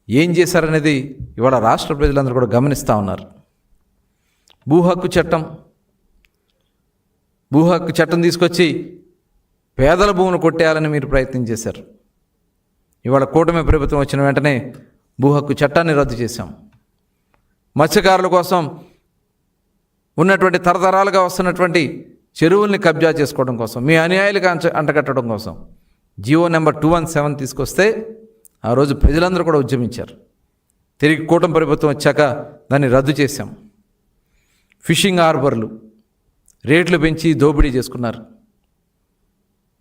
ఏం చేశారనేది ఇవాళ రాష్ట్ర ప్రజలందరూ కూడా గమనిస్తూ ఉన్నారు. భూ హక్కు చట్టం తీసుకొచ్చి పేదల భూములు కొట్టేయాలని మీరు ప్రయత్నం చేశారు. ఇవాళ కూటమి ప్రభుత్వం వచ్చిన వెంటనే భూ హక్కు చట్టాన్ని రద్దు చేశాం. మత్స్యకారుల కోసం ఉన్నటువంటి తరతరాలుగా వస్తున్నటువంటి చెరువుల్ని కబ్జా చేసుకోవడం కోసం, మీ అన్యాయాలకు అంటగట్టడం కోసం జియో నెంబర్ 217 తీసుకొస్తే ఆ రోజు ప్రజలందరూ కూడా ఉద్యమించారు. తిరిగి కూటమి ప్రభుత్వం వచ్చాక దాన్ని రద్దు చేశాం. ఫిషింగ్ హార్బర్లు రేట్లు పెంచి దోపిడీ చేసుకున్నారు.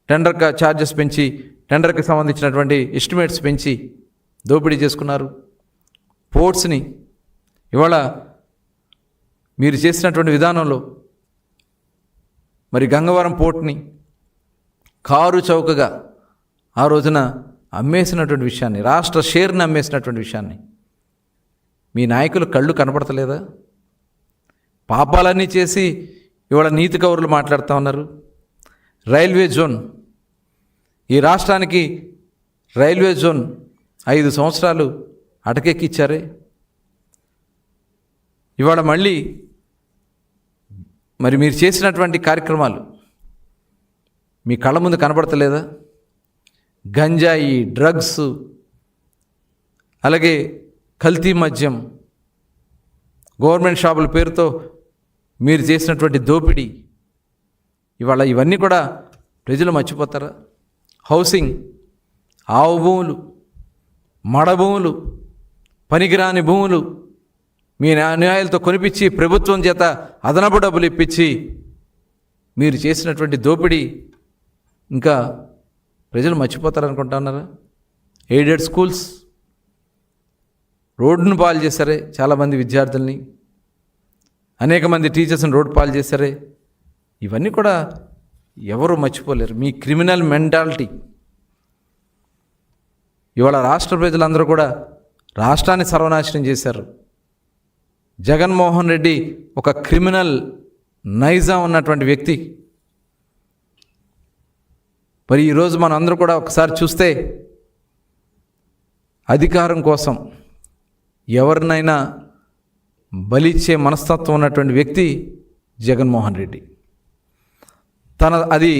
టెండర్ ఛార్జెస్ పెంచి, టెండర్కి సంబంధించినటువంటి ఎస్టిమేట్స్ పెంచి దోపిడీ చేసుకున్నారు. పోర్ట్స్ని ఇవాళ మీరు చేసినటువంటి విధానంలో మరి గంగవరం పోర్ట్ని కారు చౌకగా ఆ రోజున అమ్మేసినటువంటి విషయాన్ని, రాష్ట్ర షేర్ని అమ్మేసినటువంటి విషయాన్ని మీ నాయకులు కళ్ళు కనపడతలేదా? పాపాలన్నీ చేసి ఇవాళ నీతి కౌరులు మాట్లాడుతూ ఉన్నారు. రైల్వే జోన్, ఈ రాష్ట్రానికి రైల్వే జోన్ 5 సంవత్సరాలు అటకెక్కిచ్చారే. ఇవాళ మళ్ళీ మరి మీరు చేసినటువంటి కార్యక్రమాలు మీ కళ్ళ ముందు కనబడతలేదా? గంజాయి, డ్రగ్స్, అలాగే కల్తీ మద్యం, గవర్నమెంట్ షాపుల పేరుతో మీరు చేసినటువంటి దోపిడీ, ఇవాళ ఇవన్నీ కూడా ప్రజలు మర్చిపోతారా? హౌసింగ్, ఆవు భూములు, మడ భూములు, పనికిరాని భూములు మీ అన్యాయాలతో కొనిపించి ప్రభుత్వం చేత అదనపు డబ్బులు ఇప్పించి మీరు చేసినటువంటి దోపిడీ ఇంకా ప్రజలు మర్చిపోతారనుకుంటున్నారా? ఎయిడెడ్ స్కూల్స్ రోడ్డును పాలు చేశారే, చాలామంది విద్యార్థుల్ని, అనేక మంది టీచర్స్ని రోడ్డు పాలు చేశారే. ఇవన్నీ కూడా ఎవరు మర్చిపోలేరు. మీ క్రిమినల్ మెంటాలిటీ ఇవాళ రాష్ట్ర ప్రజలందరూ కూడా రాష్ట్రాన్ని సర్వనాశనం చేశారు. జగన్మోహన్ రెడ్డి ఒక క్రిమినల్ నైజం ఉన్నటువంటి వ్యక్తి. మరి ఈరోజు మనం అందరూ కూడా ఒకసారి చూస్తే అధికారం కోసం ఎవరినైనా బలిచ్చే మనస్తత్వం ఉన్నటువంటి వ్యక్తి జగన్మోహన్ రెడ్డి. అది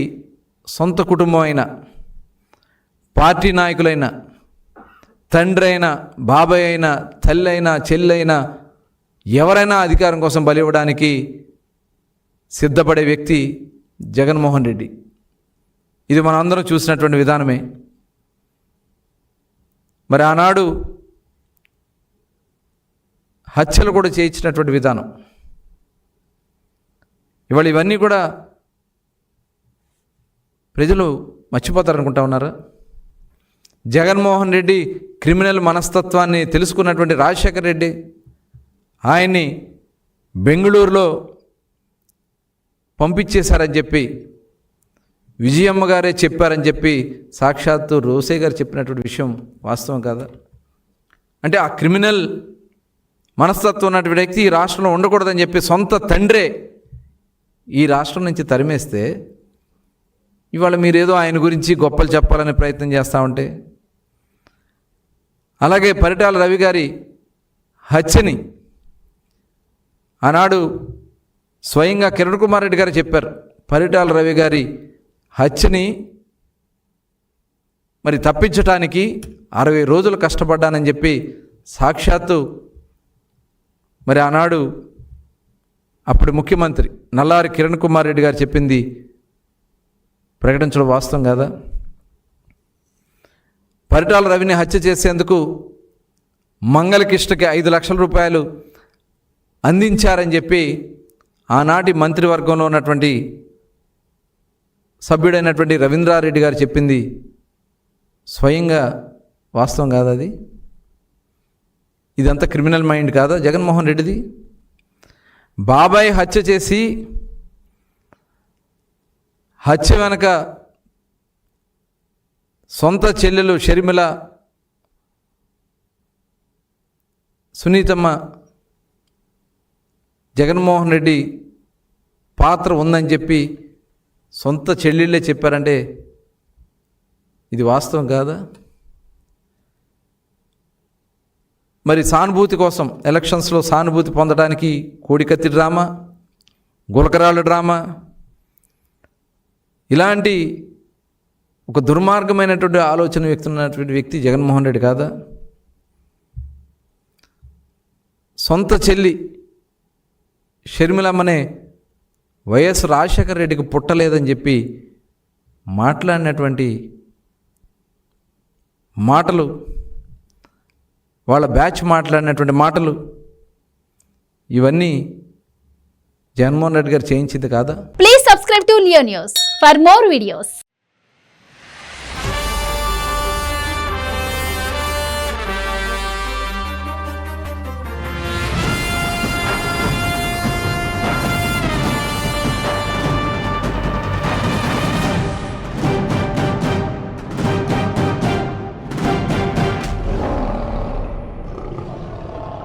సొంత కుటుంబం అయినా, పార్టీ నాయకులైనా, తండ్రి అయినా, బాబాయ్ అయినా, తల్లి అయినా, చెల్లి అయినా, ఎవరైనా అధికారం కోసం బలి ఇవ్వడానికి సిద్ధపడే వ్యక్తి జగన్మోహన్ రెడ్డి. ఇది మనం అందరం చూసినటువంటి విధానమే. మరి ఆనాడు హత్యలు కూడా చేయించినటువంటి విధానం. ఇవాళ ఇవన్నీ కూడా ప్రజలు మర్చిపోతారనుకుంటా ఉన్నారా? జగన్మోహన్ రెడ్డి క్రిమినల్ మనస్తత్వాన్ని తెలుసుకున్నటువంటి రాజశేఖర్ రెడ్డి ఆయన్ని బెంగళూరులో పంపించేశారని చెప్పి, విజయమ్మ గారే చెప్పారని చెప్పి సాక్షాత్తు రోసే గారు చెప్పినటువంటి విషయం వాస్తవం కాదా? అంటే ఆ క్రిమినల్ మనస్తత్వం ఉన్నటువంటి వ్యక్తి ఈ రాష్ట్రంలో ఉండకూడదని చెప్పి సొంత తండ్రే ఈ రాష్ట్రం నుంచి తరిమేస్తే ఇవాళ మీరేదో ఆయన గురించి గొప్పలు చెప్పాలనే ప్రయత్నం చేస్తూ ఉంటే, అలాగే పరిటాల రవి గారి హత్యని ఆనాడు స్వయంగా కిరణ్ కుమార్ రెడ్డి గారు చెప్పారు. పరిటాల రవి గారి హత్యని మరి తప్పించటానికి 60 రోజులు కష్టపడ్డానని చెప్పి సాక్షాత్తు మరి ఆనాడు అప్పుడు ముఖ్యమంత్రి నల్లారి కిరణ్ కుమార్ రెడ్డి గారు చెప్పింది ప్రకటించడం వాస్తవం కాదా? పరిటాల రవిని హత్య చేసేందుకు మంగళకృష్ణకి 5 లక్షల రూపాయలు అందించారని చెప్పి ఆనాటి మంత్రివర్గంలో ఉన్నటువంటి సభ్యుడైనటువంటి రవీంద్రారెడ్డి గారు చెప్పింది స్వయంగా వాస్తవం కాదా? అది ఇదంతా క్రిమినల్ మైండ్ కాదా జగన్మోహన్ రెడ్డిది? బాబాయ్ హత్య చేసి హత్య వెనక సొంత చెల్లెలు షర్మిల, సునీతమ్మ, జగన్మోహన్ రెడ్డి పాత్ర ఉందని చెప్పి సొంత చెల్లెళ్ళే చెప్పారంటే ఇది వాస్తవం కాదా? మరి సానుభూతి కోసం ఎలక్షన్స్లో సానుభూతి పొందడానికి కోడికత్తి డ్రామా, గులకరాళ్ళ డ్రామా, ఇలాంటి ఒక దుర్మార్గమైనటువంటి ఆలోచన వ్యక్తి ఉన్నటువంటి వ్యక్తి జగన్మోహన్ రెడ్డి కాదా? సొంత చెల్లి షర్మిలమ్మనే వైఎస్ రాజశేఖర రెడ్డికి పుట్టలేదని చెప్పి మాట్లాడినటువంటి మాటలు, వాళ్ళ బ్యాచ్ మాట్లాడినటువంటి మాటలు, ఇవన్నీ జగన్మోహన్ రెడ్డి గారు చేయించింది కాదా? Please subscribe to Leo news for more videos.